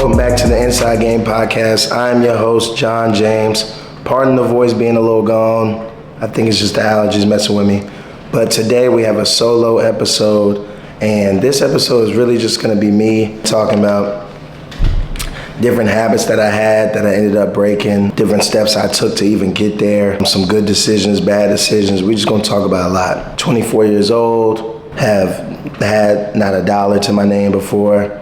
Welcome back to the Inside Game Podcast. I'm your host, John James. Pardon the voice being a little gone. I think it's just the allergies messing with me. But today we have a solo episode, and this episode is really just going to be me talking about different habits that I had that I ended up breaking, different steps I took to even get there, some good decisions, bad decisions. We're just going to talk about a lot. 24 years old, have had not a dollar to my name before,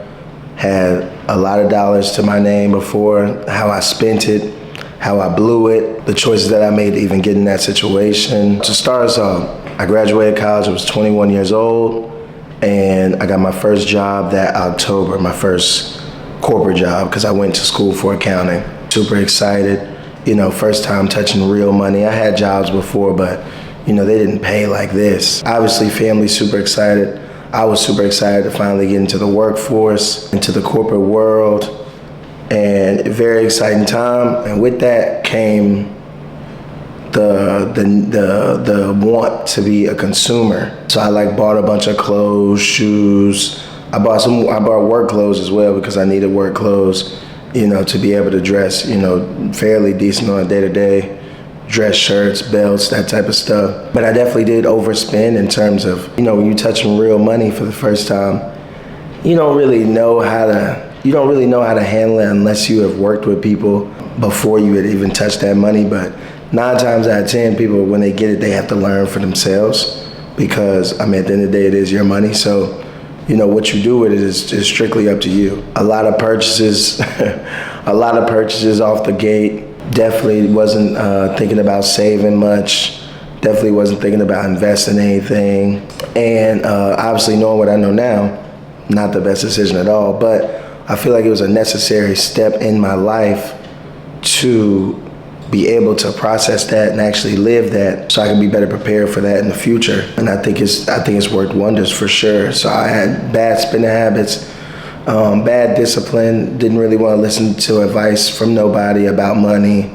had a lot of dollars to my name before, how I spent it, how I blew it, the choices that I made to even get in that situation. To start us off, I graduated college, I was 21 years old, and I got my first job that October, my first corporate job, because I went to school for accounting. Super excited, first time touching real money. I had jobs before, but they didn't pay like this. Obviously, family's super excited. I was super excited to finally get into the workforce, into the corporate world, and a very exciting time. And with that came the want to be a consumer. So I bought a bunch of clothes, shoes. I bought work clothes as well because I needed work clothes, to be able to dress, fairly decent on a day-to-day. Dress shirts, belts, that type of stuff. But I definitely did overspend in terms of, when you're touching real money for the first time, you don't really know how to handle it unless you have worked with people before you had even touched that money. But 9 times out of 10, people, when they get it, they have to learn for themselves because, at the end of the day, it is your money. So, what you do with it is strictly up to you. A lot of purchases, off the gate. Definitely wasn't thinking about saving much. Definitely wasn't thinking about investing anything. And obviously knowing what I know now, not the best decision at all. But I feel like it was a necessary step in my life to be able to process that and actually live that so I can be better prepared for that in the future. And I think it's worked wonders for sure. So I had bad spending habits. Bad discipline, didn't really want to listen to advice from nobody about money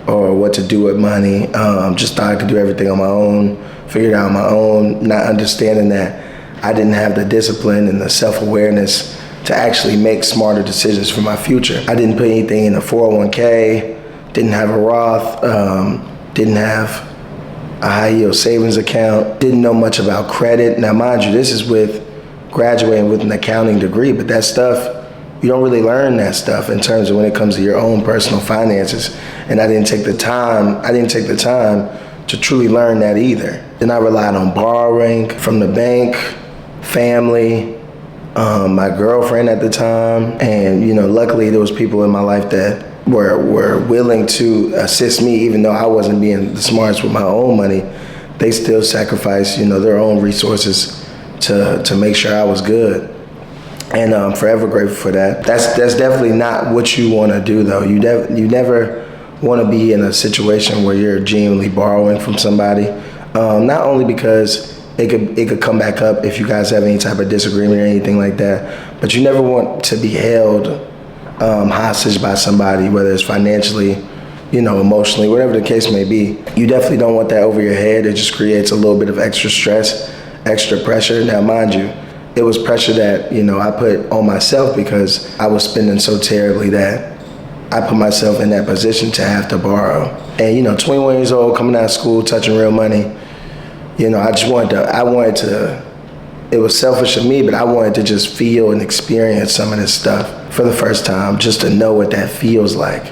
or what to do with money. Just thought I could do everything on my own, figured it out on my own, not understanding that I didn't have the discipline and the self-awareness to actually make smarter decisions for my future. I didn't put anything in a 401k, didn't have a Roth, didn't have a high-yield savings account, didn't know much about credit. Now, mind you, this is with graduating with an accounting degree, but that stuff, you don't really learn that stuff in terms of when it comes to your own personal finances. And I didn't take the time to truly learn that either. Then I relied on borrowing from the bank, family, my girlfriend at the time. And, luckily there was people in my life that were willing to assist me, even though I wasn't being the smartest with my own money. They still sacrificed, their own resources to make sure I was good. And I'm forever grateful for that. That's definitely not what you want to do, though. You never want to be in a situation where you're genuinely borrowing from somebody. Not only because it could come back up if you guys have any type of disagreement or anything like that, but you never want to be held hostage by somebody, whether it's financially, emotionally, whatever the case may be. You definitely don't want that over your head. It just creates a little bit of extra stress, extra pressure. Now, mind you, it was pressure that, I put on myself because I was spending so terribly that I put myself in that position to have to borrow. And, 21 years old, coming out of school, touching real money, I wanted to, it was selfish of me, but I wanted to just feel and experience some of this stuff for the first time, just to know what that feels like.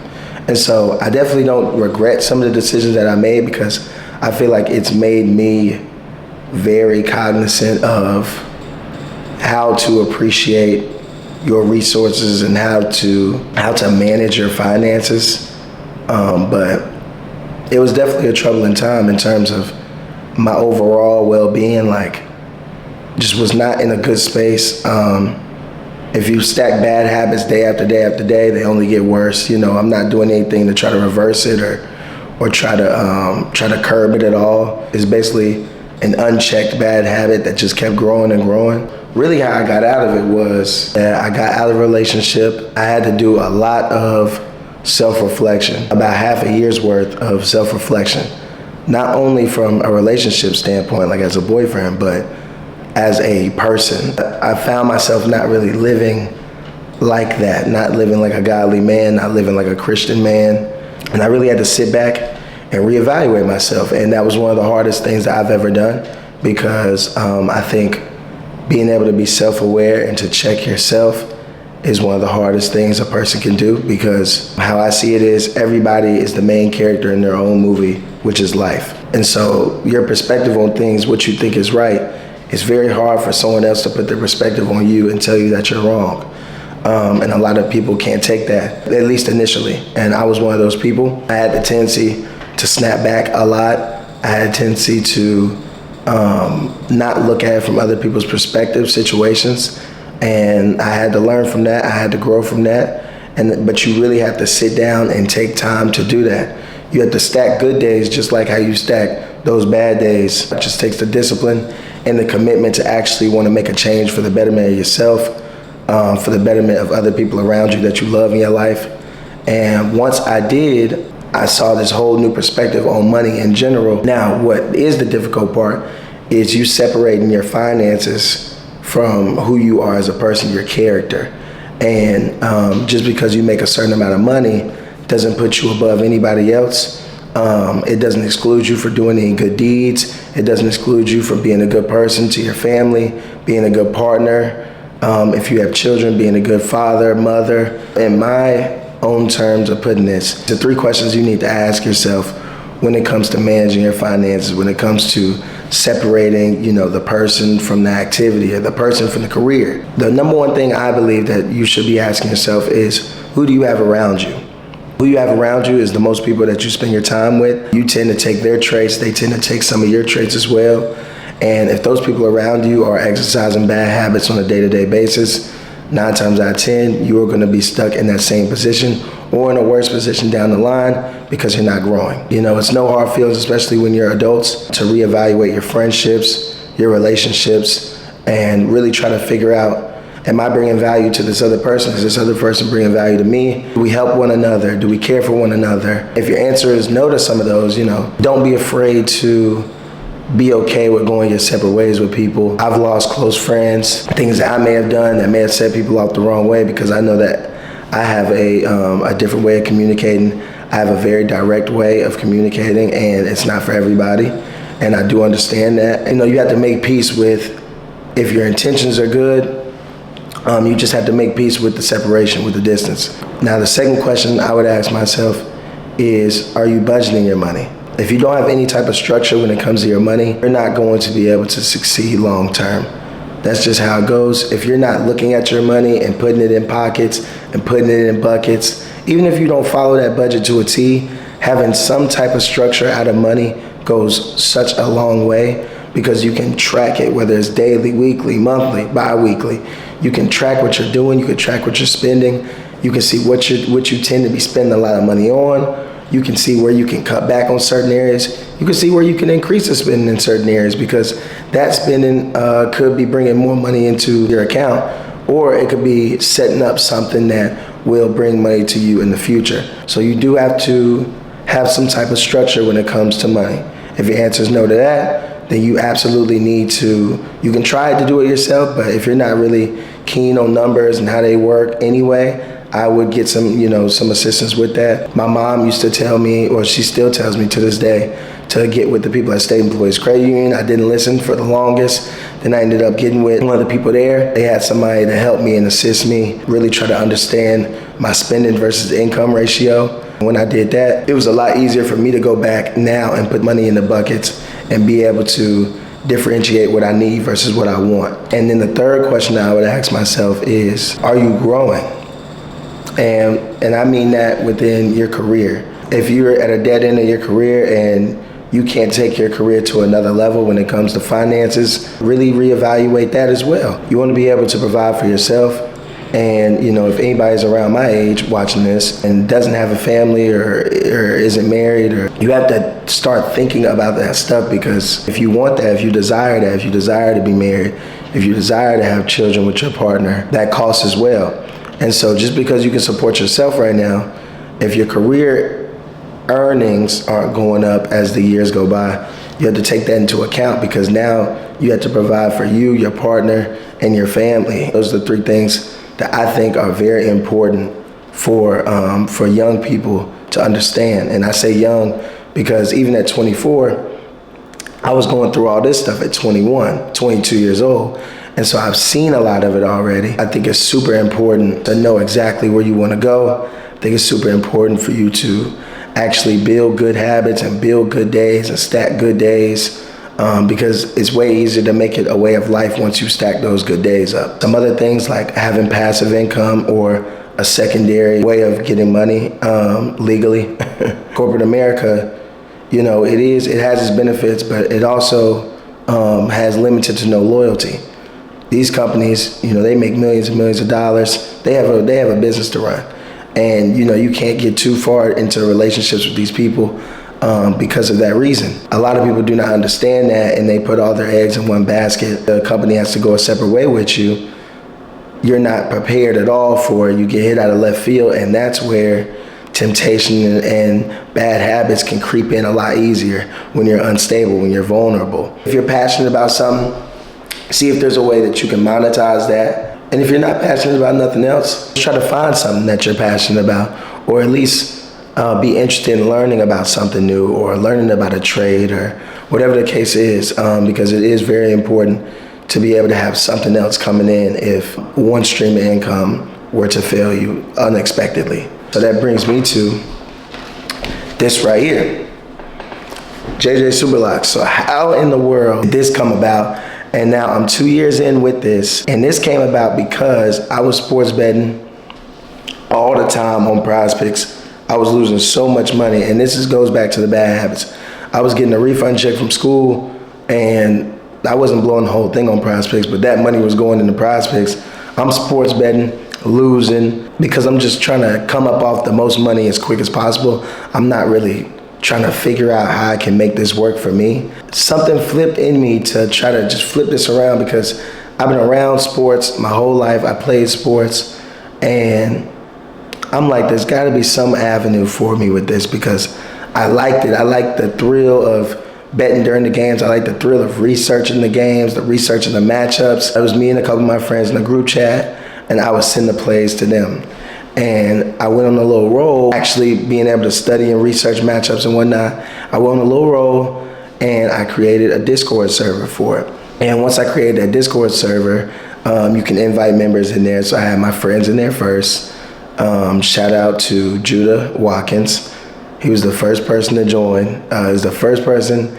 And so I definitely don't regret some of the decisions that I made because I feel like it's made me very cognizant of how to appreciate your resources and how to manage your finances. But it was definitely a troubling time in terms of my overall well-being, just was not in a good space. If you stack bad habits day after day after day, they only get worse. I'm not doing anything to try to reverse it or try to curb it at all. It's basically an unchecked bad habit that just kept growing and growing. Really how I got out of it was that I got out of a relationship. I had to do a lot of self-reflection, about half a year's worth of self-reflection, not only from a relationship standpoint, like as a boyfriend, but as a person. I found myself not really living like that, not living like a godly man, not living like a Christian man. And I really had to sit back and reevaluate myself. And that was one of the hardest things that I've ever done, because I think being able to be self-aware and to check yourself is one of the hardest things a person can do, because how I see it is everybody is the main character in their own movie, which is life. And so your perspective on things, what you think is right, it's very hard for someone else to put their perspective on you and tell you that you're wrong. And a lot of people can't take that, at least initially. And I was one of those people. I had the tendency to snap back a lot. I had a tendency to not look at it from other people's perspective, situations. And I had to learn from that. I had to grow from that. But you really have to sit down and take time to do that. You have to stack good days just like how you stack those bad days. It just takes the discipline and the commitment to actually want to make a change for the betterment of yourself, for the betterment of other people around you that you love in your life. And once I did, I saw this whole new perspective on money in general. Now, what is the difficult part is you separating your finances from who you are as a person, your character. And just because you make a certain amount of money doesn't put you above anybody else. It doesn't exclude you for doing any good deeds. It doesn't exclude you from being a good person to your family, being a good partner. If you have children, being a good father, mother. In my own terms of putting this, the 3 questions you need to ask yourself when it comes to managing your finances, when it comes to separating, the person from the activity or the person from the career. The number one thing I believe that you should be asking yourself is, who do you have around you? Who you have around you is the most people that you spend your time with. You tend to take their traits, they tend to take some of your traits as well. And if those people around you are exercising bad habits on a day-to-day basis, 9 times out of 10, you are going to be stuck in that same position or in a worse position down the line because you're not growing. It's no hard feelings, especially when you're adults, to reevaluate your friendships, your relationships, and really try to figure out, am I bringing value to this other person? Is this other person bringing value to me? Do we help one another? Do we care for one another? If your answer is no to some of those, don't be afraid to be okay with going your separate ways with people. I've lost close friends, things that I may have done that may have set people off the wrong way, because I know that I have a different way of communicating. I have a very direct way of communicating, and it's not for everybody. And I do understand that. You have to make peace with, if your intentions are good, you just have to make peace with the separation, with the distance. Now, the second question I would ask myself is, are you budgeting your money? If you don't have any type of structure when it comes to your money, you're not going to be able to succeed long term. That's just how it goes. If you're not looking at your money and putting it in pockets and putting it in buckets, even if you don't follow that budget to a T, having some type of structure out of money goes such a long way, because you can track it, whether it's daily, weekly, monthly, bi-weekly. You can track what you're doing. You can track what you're spending. You can see what you tend to be spending a lot of money on. You can see where you can cut back on certain areas. You can see where you can increase the spending in certain areas, because that spending could be bringing more money into your account, or it could be setting up something that will bring money to you in the future. So you do have to have some type of structure when it comes to money. If your answer is no to that, then you absolutely need to, you can try to do it yourself, but if you're not really keen on numbers and how they work anyway, I would get some assistance with that. My mom used to tell me, or she still tells me to this day, to get with the people at State Employees Credit Union. I didn't listen for the longest. Then I ended up getting with one of the people there. They had somebody to help me and assist me, really try to understand my spending versus income ratio. When I did that, it was a lot easier for me to go back now and put money in the buckets and be able to differentiate what I need versus what I want. And then the third question I would ask myself is, are you growing? And I mean that within your career. If you're at a dead end of your career and you can't take your career to another level when it comes to finances, really reevaluate that as well. You want to be able to provide for yourself. And if anybody's around my age watching this and doesn't have a family or isn't married, or you have to start thinking about that stuff, because if you want that, if you desire that, if you desire to be married, if you desire to have children with your partner, that costs as well. And so just because you can support yourself right now, if your career earnings aren't going up as the years go by, you have to take that into account, because now you have to provide for you, your partner, and your family. Those are the 3 things that I think are very important for young people to understand. And I say young because even at 24, I was going through all this stuff at 21, 22 years old. And so I've seen a lot of it already. I think it's super important to know exactly where you want to go. I think it's super important for you to actually build good habits and build good days and stack good days, because it's way easier to make it a way of life once you stack those good days up. Some other things like having passive income or a secondary way of getting money legally. Corporate America, you know, it has its benefits, but it also has limited to no loyalty. These companies, you know, they make millions and millions of dollars. They have a business to run. And, you know, you can't get too far into relationships with these people because of that reason. A lot of people do not understand that, and they put all their eggs in one basket. The company has to go a separate way with you. You're not prepared at all for it. You get hit out of left field, and that's where temptation and bad habits can creep in a lot easier when you're unstable, when you're vulnerable. If you're passionate about something, see if there's a way that you can monetize that. And if you're not passionate about nothing else, try to find something that you're passionate about, or at least be interested in learning about something new or learning about a trade or whatever the case is, because it is very important to be able to have something else coming in if one stream of income were to fail you unexpectedly. So that brings me to this right here, JJ Superlocks. So how in the world did this come about? And now I'm 2 years in with this, and this came about because I was sports betting all the time on PrizePicks. I was losing so much money, and this goes back to the bad habits. I was getting a refund check from school, and I wasn't blowing the whole thing on PrizePicks, but that money was going into PrizePicks. I'm sports betting, losing, because I'm just trying to come up off the most money as quick as possible. I'm not really trying to figure out how I can make this work for me. Something flipped in me to try to just flip this around, because I've been around sports my whole life. I played sports, and I'm like, there's gotta be some avenue for me with this, because I liked it. I liked the thrill of betting during the games. I liked the thrill of researching the games, the researching the matchups. It was me and a couple of my friends in a group chat, and I would send the plays to them. And I went on a little roll, actually being able to study and research matchups and whatnot. I went on a little roll, and I created a Discord server for it. And once I created that Discord server, you can invite members in there. So I had my friends in there first. Shout out to Judah Watkins. He was the first person to join. He was the first person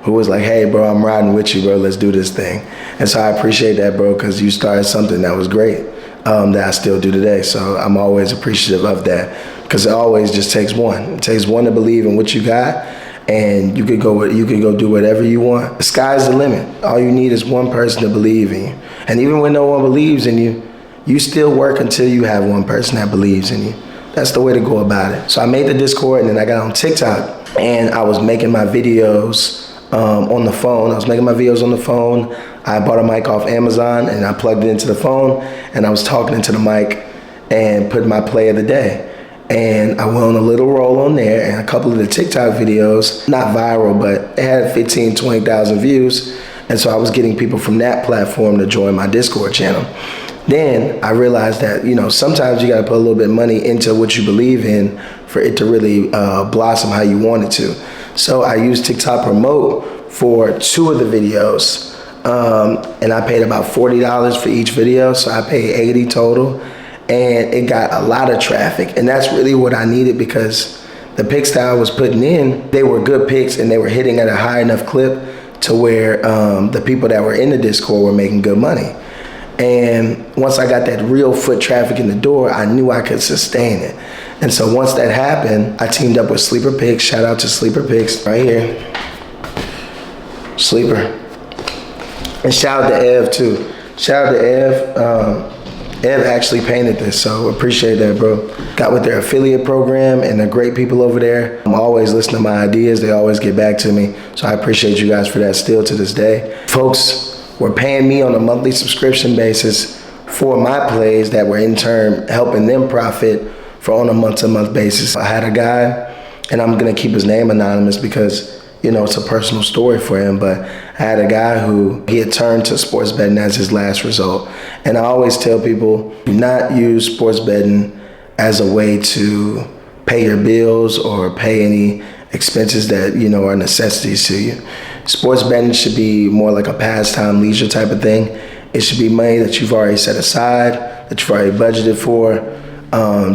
who was like, hey, bro, I'm riding with you, bro. Let's do this thing. And so I appreciate that, bro, because you started something that was great. That I still do today. So I'm always appreciative of that, because it always just takes one. It takes one to believe in what you got, and you could go do whatever you want. The sky's the limit. All you need is one person to believe in you. And even when no one believes in you, you still work until you have one person that believes in you. That's the way to go about it. So I made the Discord, and then I got on TikTok, and I was making my videos on the phone. I was making my videos on the phone. I bought a mic off Amazon, and I plugged it into the phone, and I was talking into the mic and put my play of the day. And I went on a little roll on there, and a couple of the TikTok videos, not viral, but it had 15, 20,000 views. And so I was getting people from that platform to join my Discord channel. Then I realized that, you know, sometimes you got to put a little bit of money into what you believe in for it to really blossom how you want it to. So I used TikTok Promote for 2 of the videos. And I paid about $40 for each video, so I paid $80 total, and it got a lot of traffic, and that's really what I needed, because the picks that I was putting in, they were good picks, and they were hitting at a high enough clip to where the people that were in the Discord were making good money. And once I got that real foot traffic in the door, I knew I could sustain it. And so once that happened, I teamed up with Sleeper Picks. Shout out to Sleeper Picks right here. Sleeper. And shout out to Ev too. Shout out to Ev. Ev actually painted this, so appreciate that, bro. Got with their affiliate program, and they're great people over there. I'm always listening to my ideas. They always get back to me. So I appreciate you guys for that still to this day. Folks were paying me on a monthly subscription basis for my plays that were in turn helping them profit for on a month-to-month basis. I had a guy, and I'm gonna keep his name anonymous because you know, it's a personal story for him, but I had a guy who he had turned to sports betting as his last result. And I always tell people, do not use sports betting as a way to pay your bills or pay any expenses that, you know, are necessities to you. Sports betting should be more like a pastime, leisure type of thing. It should be money that you've already set aside, that you've already budgeted for,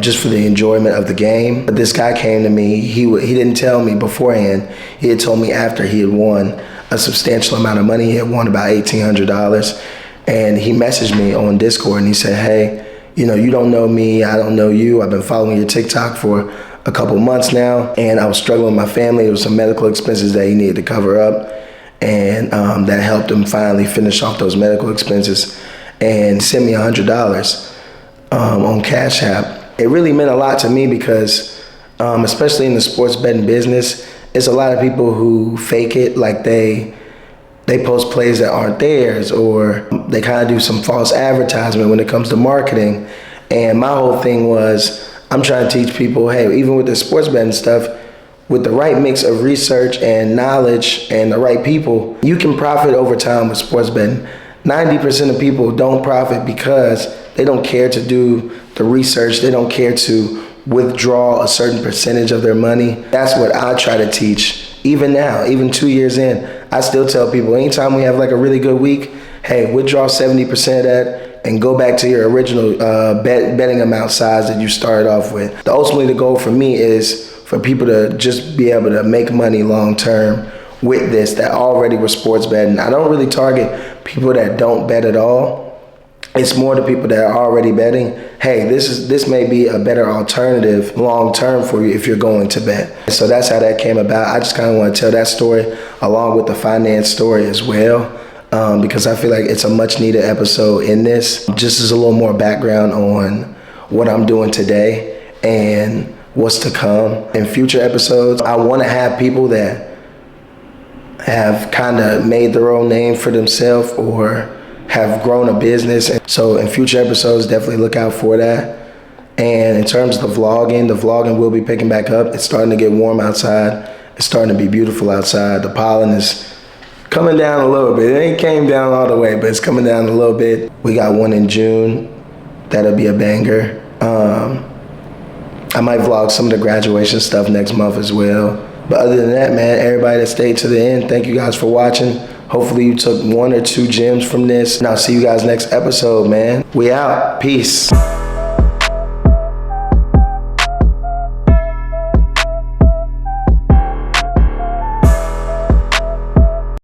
just for the enjoyment of the game. But this guy came to me, he didn't tell me beforehand, he had told me after he had won a substantial amount of money. He had won about $1,800. And he messaged me on Discord and he said, hey, you know, you don't know me, I don't know you. I've been following your TikTok for a couple months now, and I was struggling with my family. There was some medical expenses that he needed to cover up, and that helped him finally finish off those medical expenses and send me $100 on Cash App. It really meant a lot to me because, especially in the sports betting business, it's a lot of people who fake it, like they post plays that aren't theirs, or they kind of do some false advertisement when it comes to marketing. And my whole thing was, I'm trying to teach people, hey, even with the sports betting stuff, with the right mix of research and knowledge and the right people, you can profit over time with sports betting. 90% of people don't profit because they don't care to do the research. They don't care to withdraw a certain percentage of their money. That's what I try to teach. Even now, even 2 years in, I still tell people, anytime we have like a really good week, hey, withdraw 70% of that and go back to your original betting amount size that you started off with. Ultimately, the goal for me is for people to just be able to make money long term with this, that already were sports betting. I don't really target people that don't bet at all. It's more the people that are already betting. Hey, this may be a better alternative long term for you if you're going to bet. So that's how that came about. I just kind of want to tell that story along with the finance story as well, because I feel like it's a much needed episode in this. Just as a little more background on what I'm doing today and what's to come in future episodes. I want to have people that have kind of made their own name for themselves or have grown a business. And so in future episodes, definitely look out for that. And in terms of the vlogging will be picking back up. It's starting to get warm outside. It's starting to be beautiful outside. The pollen is coming down a little bit. It ain't came down all the way, but it's coming down a little bit. We got one in June. That'll be a banger. I might vlog some of the graduation stuff next month as well. But other than that, man, everybody that stayed to the end, thank you guys for watching. Hopefully you took 1 or 2 gems from this. And I'll see you guys next episode, man. We out. Peace.